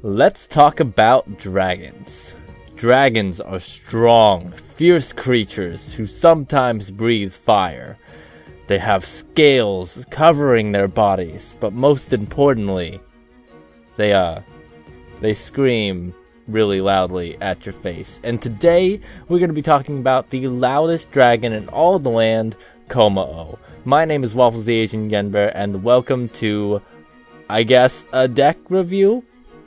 Let's talk about dragons. Dragons are strong, fierce creatures who sometimes breathe fire. They have scales covering their bodies, but most importantly, they scream really loudly at your face. And today, we're going to be talking about the loudest dragon in all the land, kommo-o. My name is Waffles the Asian Genbear, and welcome to, I guess, a deck review?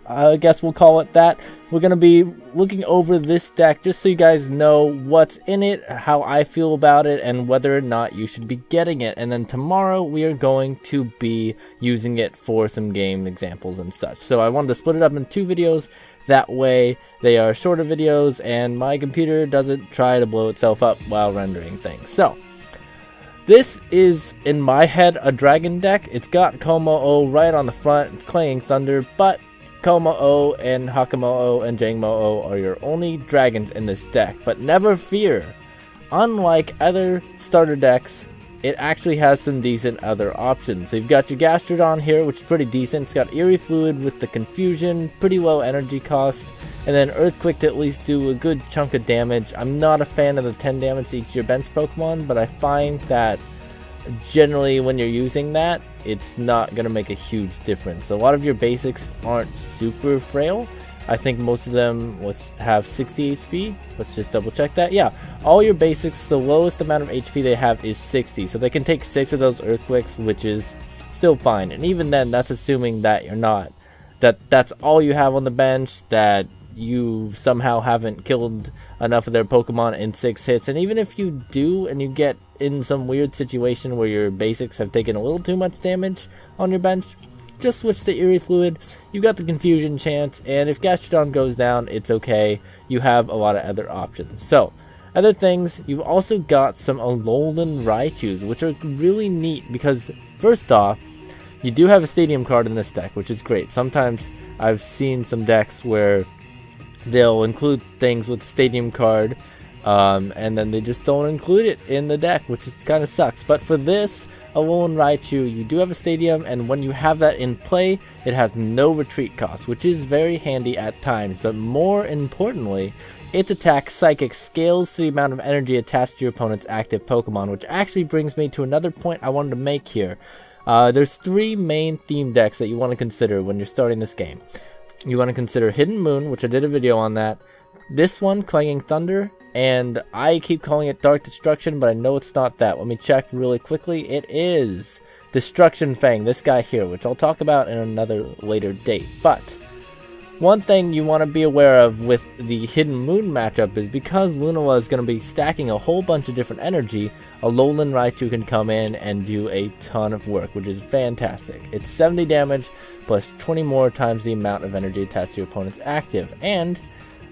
I guess we'll call it that. We're going to be looking over this deck just so you guys know what's in it, how I feel about it, and whether or not you should be getting it. And then tomorrow we are going to be using it for some game examples and such. So I wanted to split it up in two videos. That way they are shorter videos and my computer doesn't try to blow itself up while rendering things. So this is, in my head, a dragon deck. It's got kommo-o right on the front. It's Clanging Thunder, but kommo-o and hakamo-o and jangmo-o are your only dragons in this deck. But never fear, unlike other starter decks, it actually has some decent other options. So you've got your Gastrodon here, which is pretty decent. It's got Eerie Fluid with the Confusion, pretty low energy cost, and then Earthquake to at least do a good chunk of damage. I'm not a fan of the 10 damage to each of your bench Pokemon, but I find that generally when you're using that, it's not going to make a huge difference. A lot of your basics aren't super frail. I think most of them have 60 HP. Let's just double check that. Yeah, all your basics, the lowest amount of HP they have is 60. So they can take 6 of those Earthquakes, which is still fine. And even then, that's assuming that you're not, that's all you have on the bench, that you somehow haven't killed enough of their Pokemon in 6 hits. And even if you do, and you get in some weird situation where your basics have taken a little too much damage on your bench, just switch to Eerie Fluid. You got the Confusion chance, and if Gastrodon goes down, it's okay. You have a lot of other options. So, other things, you've also got some Alolan Raichus, which are really neat because, first off, you do have a Stadium card in this deck, which is great. Sometimes I've seen some decks where they'll include things with Stadium card, and then they just don't include it in the deck, which is kind of sucks. But for this Alolan Raichu, you do have a Stadium, and when you have that in play, it has no retreat cost, which is very handy at times. But more importantly, its attack Psychic scales to the amount of energy attached to your opponent's active Pokemon, which actually brings me to another point I wanted to make here. There's 3 main theme decks that you want to consider when you're starting this game. You want to consider Hidden Moon, which I did a video on that. This one, Clanging Thunder, and I keep calling it Dark Destruction, but I know it's not that. Let me check really quickly. It is Destruction Fang, this guy here, which I'll talk about in another later date. But one thing you want to be aware of with the Hidden Moon matchup is because Lunala is going to be stacking a whole bunch of different energy, Alolan Raichu can come in and do a ton of work, which is fantastic. It's 70 damage plus 20 more times the amount of energy attached to your opponent's active. And,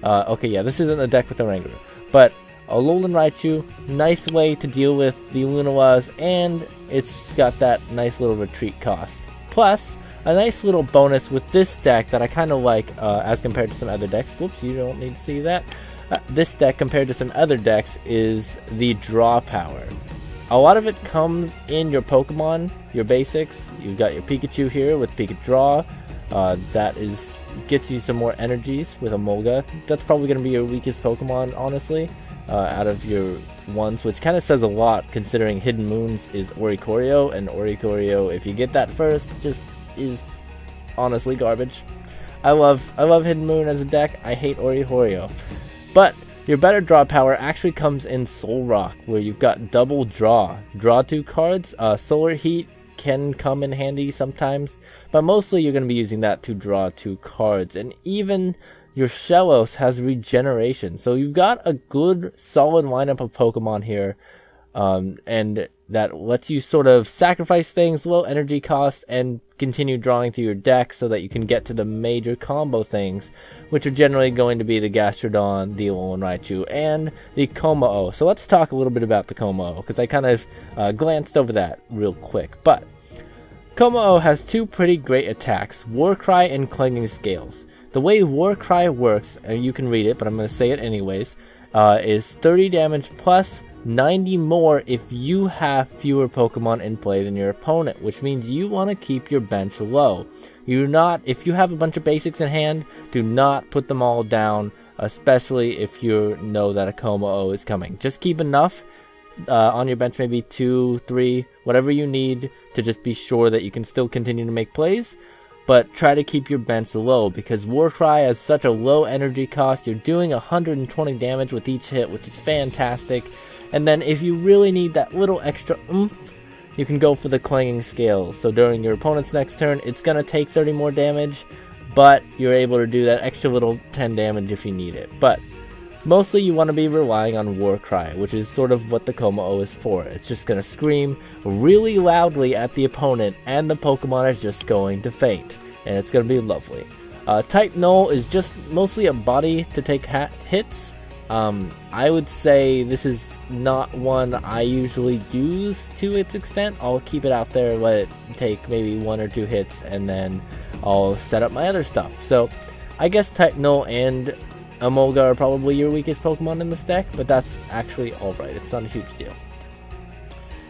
okay, yeah, this isn't a deck with a Rangaroo. But Alolan Raichu, nice way to deal with the Lunalas, and it's got that nice little retreat cost. Plus, a nice little bonus with this deck that I kind of like as compared to some other decks. Whoops, you don't need to see that. This deck compared to some other decks is the draw power. A lot of it comes in your Pokemon, your basics. You've got your Pikachu here with Pikachu Draw. That gets you some more energies with a Molga. That's probably going to be your weakest Pokemon, honestly, out of your ones, which kind of says a lot considering Hidden Moons is Oricorio, and Oricorio, if you get that first, just is honestly garbage. I love Hidden Moon as a deck. I hate Oricorio. But your better draw power actually comes in Soul Rock, where you've got double draw. Draw 2 cards, Solar Heat can come in handy sometimes, but mostly you're going to be using that to draw 2 cards. And even your Shellos has regeneration, so you've got a good solid lineup of Pokemon here, and that lets you sort of sacrifice things, low energy cost, and continue drawing through your deck so that you can get to the major combo things, which are generally going to be the Gastrodon, the Alolan Raichu, and the kommo-o. So let's talk a little bit about the kommo-o, because I kind of glanced over that real quick. But kommo-o has 2 pretty great attacks, Warcry and Clanging Scales. The way Warcry works, you can read it, but I'm going to say it anyways, is 30 damage plus 90 more if you have fewer Pokemon in play than your opponent, which means you want to keep your bench low. If you have a bunch of basics in hand, do not put them all down, especially if you know that a kommo-o is coming. Just keep enough on your bench, maybe 2, 3, whatever you need to just be sure that you can still continue to make plays. But try to keep your bench low, because Warcry has such a low energy cost. You're doing 120 damage with each hit, which is fantastic. And then if you really need that little extra oomph, you can go for the Clanging Scales. So during your opponent's next turn, it's going to take 30 more damage, but you're able to do that extra little 10 damage if you need it. But mostly you want to be relying on Warcry, which is sort of what the kommo-o is for. It's just going to scream really loudly at the opponent, and the Pokemon is just going to faint. And it's going to be lovely. Type Null is just mostly a body to take hits. I would say this is not one I usually use to its extent. I'll keep it out there, let it take maybe 1 or 2 hits, and then I'll set up my other stuff. So I guess Type Null and Emolga are probably your weakest Pokemon in this deck, but that's actually alright. It's not a huge deal.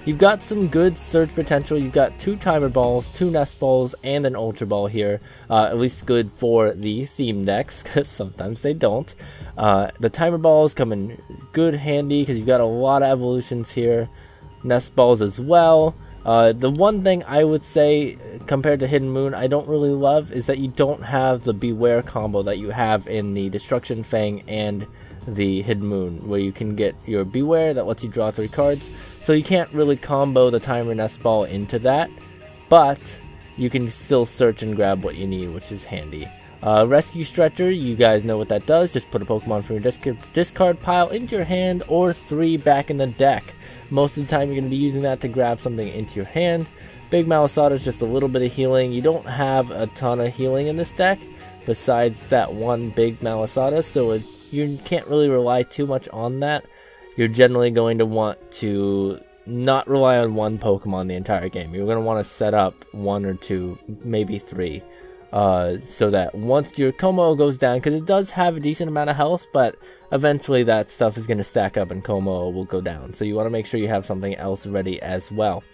You've got some good surge potential. You've got 2 timer balls, 2 nest balls, and an ultra ball here. At least good for the theme decks, because sometimes they don't. The timer balls come in good handy because you've got a lot of evolutions here. Nest balls as well. The one thing I would say compared to Hidden Moon I don't really love is that you don't have the Beware combo that you have in the Destruction Fang and the Hidden Moon, where you can get your Beware that lets you draw 3 cards. So you can't really combo the Timer Nest Ball into that, but you can still search and grab what you need, which is handy. Rescue Stretcher, you guys know what that does. Just put a Pokemon from your discard pile into your hand, or 3 back in the deck. Most of the time you're going to be using that to grab something into your hand. Big Malasada is just a little bit of healing. You don't have a ton of healing in this deck, besides that one big Malasada, so you can't really rely too much on that. You're generally going to want to not rely on one Pokemon the entire game. You're going to want to set up 1 or 2, maybe 3, so that once your kommo-o goes down, because it does have a decent amount of health, but eventually that stuff is going to stack up and kommo-o will go down. So you want to make sure you have something else ready as well.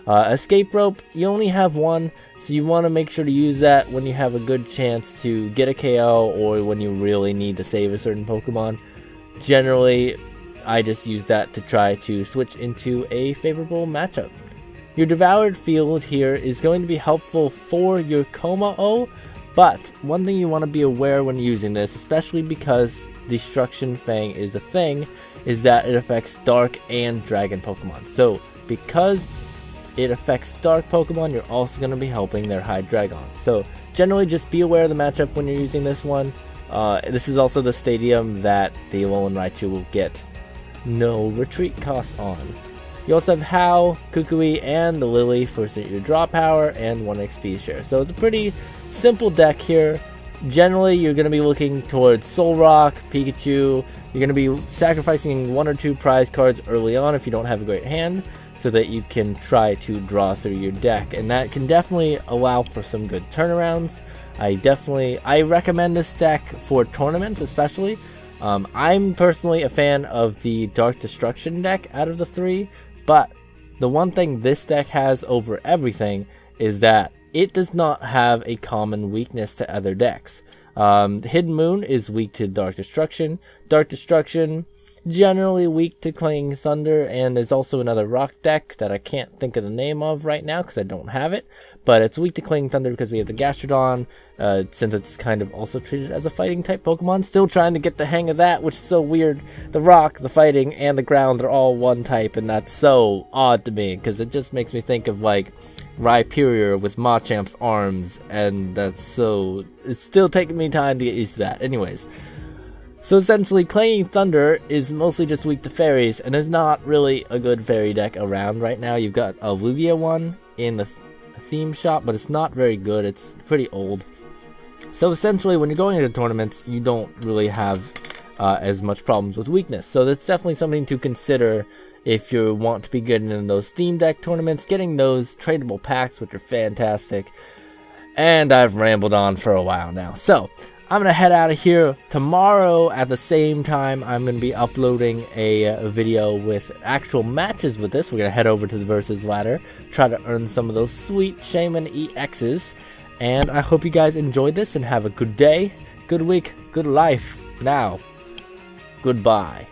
Escape Rope, you only have 1, so you want to make sure to use that when you have a good chance to get a KO, or when you really need to save a certain Pokemon. Generally, I just use that to try to switch into a favorable matchup. Your Devoured Field here is going to be helpful for your kommo-o, but one thing you want to be aware when using this, especially because Destruction Fang is a thing, is that it affects Dark and Dragon Pokemon. So, because it affects Dark Pokemon, you're also going to be helping their Hydreigon. So, generally just be aware of the matchup when you're using this one. This is also the stadium that the Alolan Raichu will get no retreat cost on. You also have Hau, Kukui, and the Lily for your draw power and 1 XP share. So it's a pretty simple deck here. Generally, you're going to be looking towards Solrock, Pikachu. You're going to be sacrificing 1 or 2 prize cards early on if you don't have a great hand, so that you can try to draw through your deck. And that can definitely allow for some good turnarounds. I recommend this deck for tournaments especially. I'm personally a fan of the Dark Destruction deck out of the 3, but the one thing this deck has over everything is that it does not have a common weakness to other decks. Hidden Moon is weak to Dark Destruction. Dark Destruction, generally weak to Clanging Thunder, and there's also another rock deck that I can't think of the name of right now because I don't have it. But it's weak to Clanging Thunder because we have the Gastrodon, since it's kind of also treated as a fighting type Pokemon. Still trying to get the hang of that, which is so weird. The rock, the fighting, and the ground, they're all one type, and that's so odd to me, because it just makes me think of like Rhyperior with Machamp's arms, and it's still taking me time to get used to that. Anyways, so essentially Clanging Thunder is mostly just weak to fairies, and there's not really a good fairy deck around right now. You've got a Lugia one in the theme shop, but it's not very good. It's pretty old. So essentially, when you're going into tournaments, you don't really have as much problems with weakness. So that's definitely something to consider if you want to be getting in those theme deck tournaments, getting those tradable packs, which are fantastic. And I've rambled on for a while now. So, I'm gonna head out of here. Tomorrow at the same time, I'm gonna be uploading a video with actual matches with this. We're gonna head over to the versus ladder, try to earn some of those sweet Shaman EXs. And I hope you guys enjoyed this and have a good day, good week, good life. Now, goodbye.